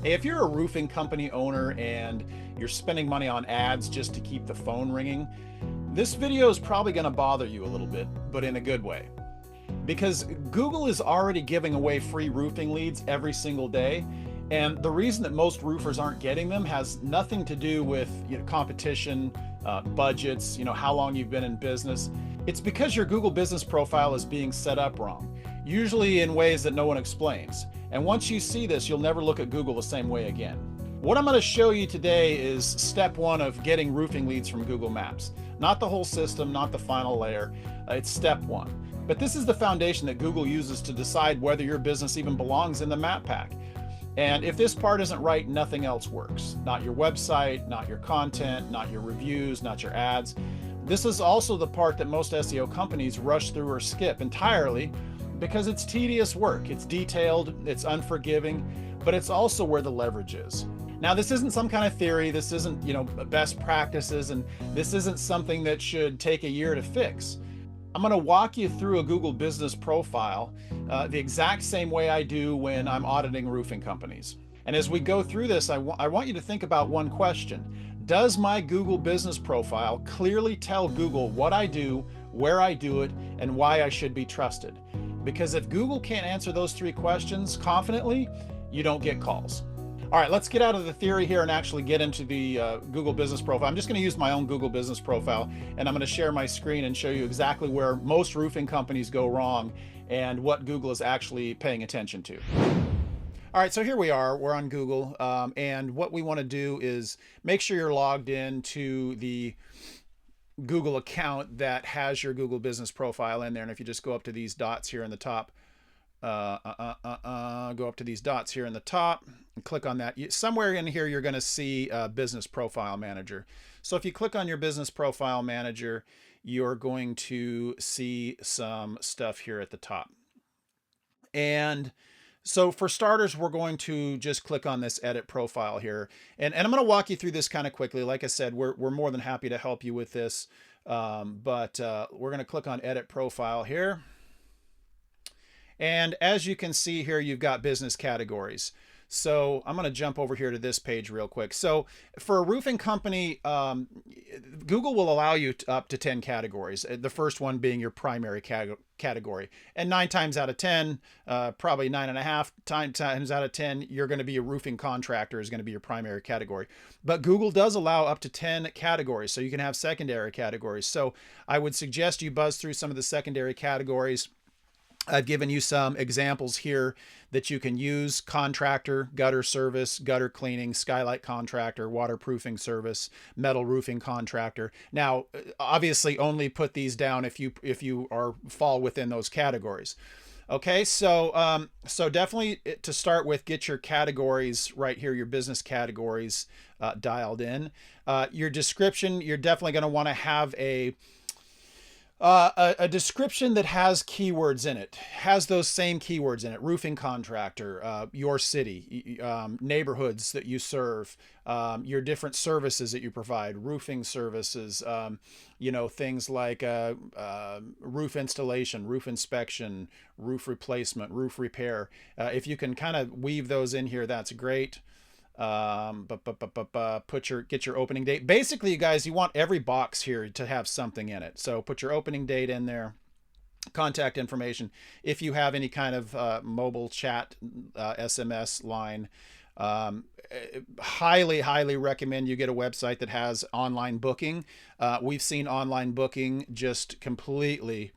Hey, if you're a roofing company owner and you're spending money on ads just to keep the phone ringing, this video is probably going to bother you a little bit, but in a good way. Because Google is already giving away free roofing leads every single day. And the reason that most roofers aren't getting them has nothing to do with competition, budgets, how long you've been in business. It's because your Google business profile is being set up wrong, usually in ways that no one explains. And once you see this, you'll never look at Google the same way again. What I'm going to show you today is step one of getting roofing leads from Google Maps. Not the whole system, not the final layer. It's step one. But this is the foundation that Google uses to decide whether your business even belongs in the map pack. And if this part isn't right, nothing else works. Not your website, not your content, not your reviews, not your ads. This is also the part that most SEO companies rush through or skip entirely because it's tedious work. It's detailed, it's unforgiving, but it's also where the leverage is. Now, this isn't some kind of theory. This isn't, best practices, and this isn't something that should take a year to fix. I'm going to walk you through a Google business profile the exact same way I do when I'm auditing roofing companies. And as we go through this, I want you to think about one question. Does my Google business profile clearly tell Google what I do, where I do it, and why I should be trusted? Because if Google can't answer those three questions confidently, you don't get calls. All right, let's get out of the theory here and actually get into the Google business profile. I'm just going to use my own Google business profile, and I'm going to share my screen and show you exactly where most roofing companies go wrong and what Google is actually paying attention to. All right, so here we are. We're on Google, and what we want to do is make sure you're logged in to the Google account that has your Google business profile in there. And if you just go up to these dots here in the top, go up to these dots here in the top and click on that. Somewhere in here, you're going to see Business Profile Manager. So if you click on your Business Profile Manager, you're going to see some stuff here at the top. And so for starters, we're going to just click on this edit profile here. And I'm going to walk you through this kind of quickly. Like I said, we're more than happy to help you with this. But we're going to click on edit profile here. And as you can see here, you've got business categories. So I'm going to jump over here to this page real quick. So for a roofing company, Google will allow you up to 10 categories. The first one being your primary category. And 9 times out of 10, probably 9.5 times out of 10, you're going to be a roofing contractor is going to be your primary category. But Google does allow up to 10 categories. So you can have secondary categories. So I would suggest you buzz through some of the secondary categories. I've given you some examples here that you can use: contractor, gutter service, gutter cleaning, skylight contractor, waterproofing service, metal roofing contractor. Now, obviously only put these down if you fall within those categories. Okay, so definitely to start with, get your categories right here, your business categories dialed in. Your description, you're definitely going to want to have a description that has keywords in it, has those same keywords in it: roofing contractor, your city, neighborhoods that you serve, your different services that you provide, roofing services, things like roof installation, roof inspection, roof replacement, roof repair. If you can kind of weave those in here, that's great. Get your opening date. Basically, you guys, you want every box here to have something in it. So put your opening date in there, contact information. If you have any kind of mobile chat, SMS line, highly recommend you get a website that has online booking. We've seen online booking just completely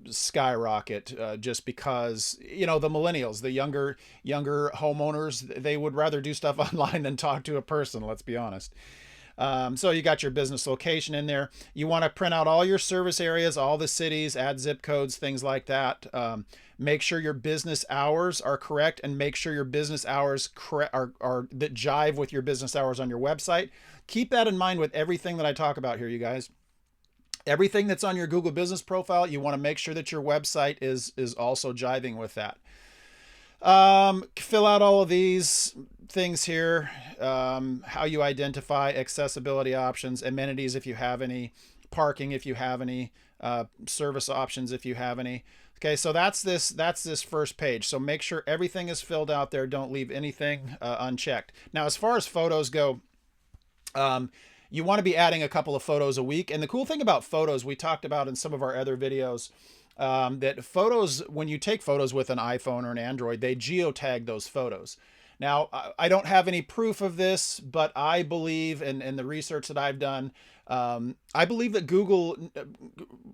skyrocket just because the millennials, the younger homeowners, they would rather do stuff online than talk to a person, let's be honest. So you got your business location in there. You want to print out all your service areas, all the cities, add zip codes, things like that. Make sure your business hours are correct, and make sure your business hours are that jive with your business hours on your website. Keep that in mind with everything that I talk about here, you guys. Everything that's on your Google business profile, you want to make sure that your website is also jiving with that. Fill out all of these things here. How you identify accessibility options, amenities if you have any, parking if you have any, service options if you have any. Okay, so that's this first page. So make sure everything is filled out there. Don't leave anything unchecked. Now, as far as photos go, you want to be adding a couple of photos a week. And the cool thing about photos, we talked about in some of our other videos, that photos, when you take photos with an iPhone or an Android, they geotag those photos. Now, I don't have any proof of this, but I believe, in the research that I've done, I believe that Google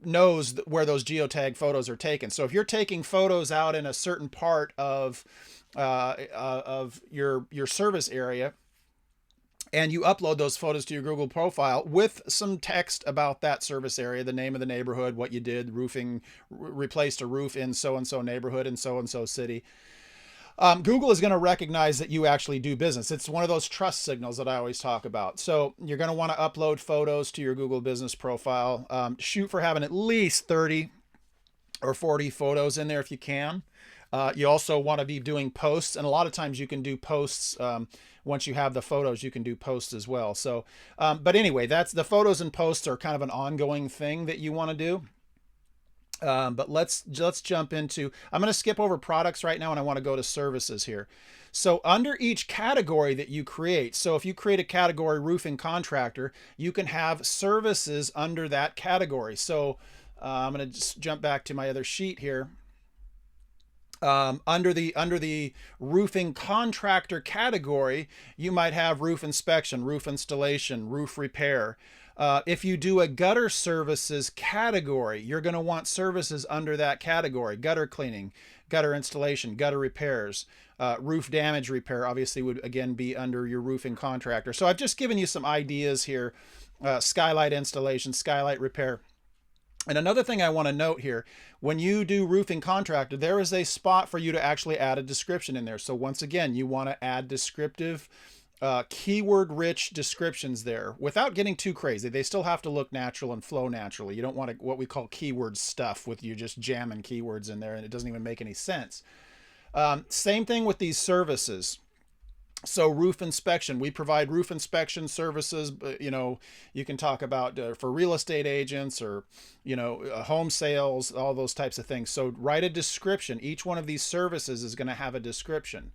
knows where those geotag photos are taken. So if you're taking photos out in a certain part of your service area, and you upload those photos to your Google profile with some text about that service area, the name of the neighborhood, what you did, roofing, replaced a roof in so-and-so neighborhood in so-and-so city. Google is going to recognize that you actually do business. It's one of those trust signals that I always talk about. So you're going to want to upload photos to your Google business profile. Shoot for having at least 30 or 40 photos in there if you can. You also want to be doing posts, and a lot of times you can do posts. Once you have the photos, you can do posts as well. So, but anyway, that's the photos and posts are kind of an ongoing thing that you want to do. But let's jump into, I'm going to skip over products right now, and I want to go to services here. So under each category that you create, so if you create a category roofing contractor, you can have services under that category. So I'm going to just jump back to my other sheet here. Under the roofing contractor category, you might have roof inspection, roof installation, roof repair. If you do a gutter services category, you're going to want services under that category: gutter cleaning, gutter installation, gutter repairs. Roof damage repair obviously would again be under your roofing contractor. So I've just given you some ideas here: skylight installation, skylight repair. And another thing I want to note here, when you do roofing contractor, there is a spot for you to actually add a description in there. So once again, you want to add descriptive, keyword-rich descriptions there without getting too crazy. They still have to look natural and flow naturally. You don't want what we call keyword stuff with you just jamming keywords in there and it doesn't even make any sense. Same thing with these services. So roof inspection, we provide roof inspection services. You know, you can talk about for real estate agents or, you know, home sales, all those types of things. So write a description. Each one of these services is going to have a description.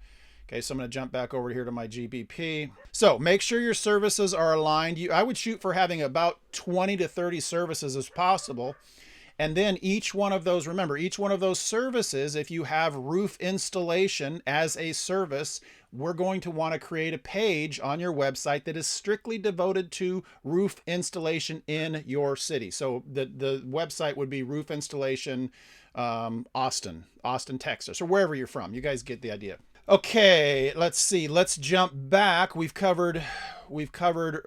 Okay, so I'm going to jump back over here to my GBP. So make sure your services are aligned. I would shoot for having about 20 to 30 services as possible. And then each one of those, remember, each one of those services, if you have roof installation as a service, we're going to want to create a page on your website that is strictly devoted to roof installation in your city. So the website would be roof installation, Austin, Texas, or wherever you're from. You guys get the idea. Okay, let's see. Let's jump back. We've covered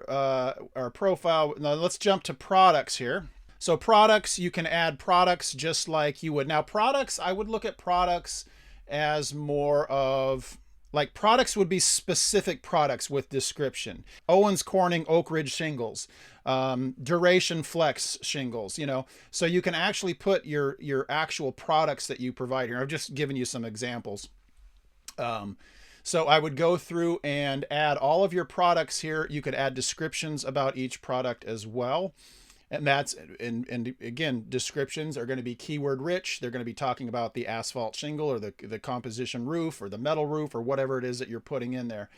our profile. Now let's jump to products here. So products, you can add products just like you would. Now products, I would look at products as more of, like, products would be specific products with description. Owens Corning Oak Ridge shingles, Duration Flex shingles, you know. So you can actually put your actual products that you provide here. I've just given you some examples. So I would go through and add all of your products here. You could add descriptions about each product as well. And that's, and again, descriptions are going to be keyword rich. They're going to be talking about the asphalt shingle or the composition roof or the metal roof or whatever it is that you're putting in there.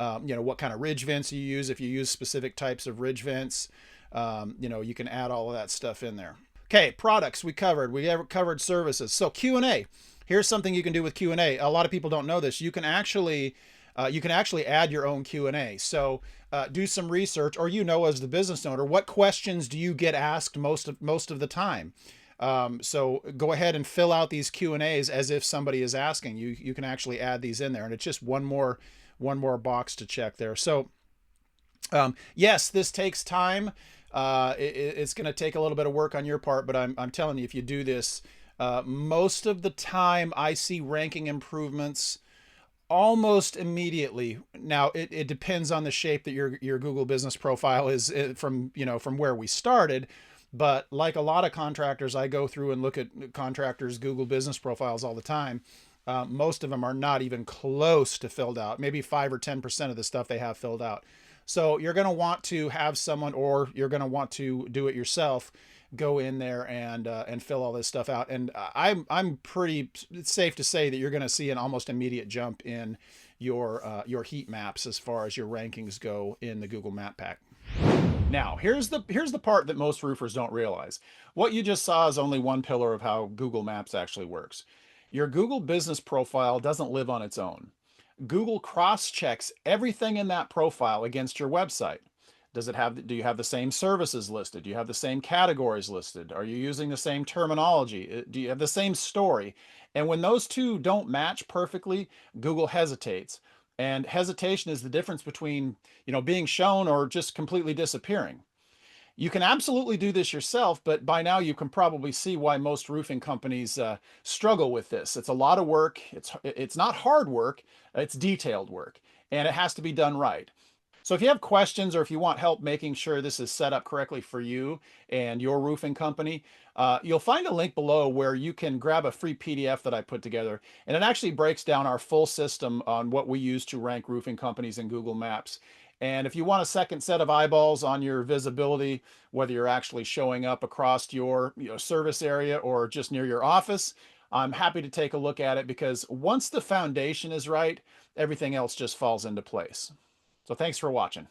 You know, what kind of ridge vents you use. If you use specific types of ridge vents, you know, you can add all of that stuff in there. Okay, products we covered. We covered services. So Q&A. Here's something you can do with Q&A. A lot of people don't know this. You can actually add your own Q&A. So do some research, or, you know, as the business owner, what questions do you get asked most of the time? So go ahead and fill out these Q&As as if somebody is asking. You can actually add these in there, and it's just one more box to check there. So yes, this takes time. It's going to take a little bit of work on your part, but I'm telling you, if you do this, most of the time I see ranking improvements almost immediately. Now it depends on the shape that your Google business profile is from where we started. But like a lot of contractors, I go through and look at contractors' Google business profiles all the time. Most of them are not even close to filled out. Maybe 5 or 10% of the stuff they have filled out. So you're going to want to have someone, or you're going to want to do it yourself, go in there and fill all this stuff out. And I'm pretty safe to say that you're going to see an almost immediate jump in your heat maps as far as your rankings go in the Google Map Pack. Now, here's the part that most roofers don't realize. What you just saw is only one pillar of how Google Maps actually works. Your Google business profile doesn't live on its own. Google cross-checks everything in that profile against your website. Do you have the same services listed? Do you have the same categories listed? Are you using the same terminology? Do you have the same story? And when those two don't match perfectly, Google hesitates. And hesitation is the difference between, being shown or just completely disappearing. You can absolutely do this yourself, but by now you can probably see why most roofing companies struggle with this. It's a lot of work. It's not hard work. It's detailed work, and it has to be done right. So if you have questions, or if you want help making sure this is set up correctly for you and your roofing company, you'll find a link below where you can grab a free PDF that I put together. And it actually breaks down our full system on what we use to rank roofing companies in Google Maps. And if you want a second set of eyeballs on your visibility, whether you're actually showing up across your service area or just near your office, I'm happy to take a look at it, because once the foundation is right, everything else just falls into place. So thanks for watching.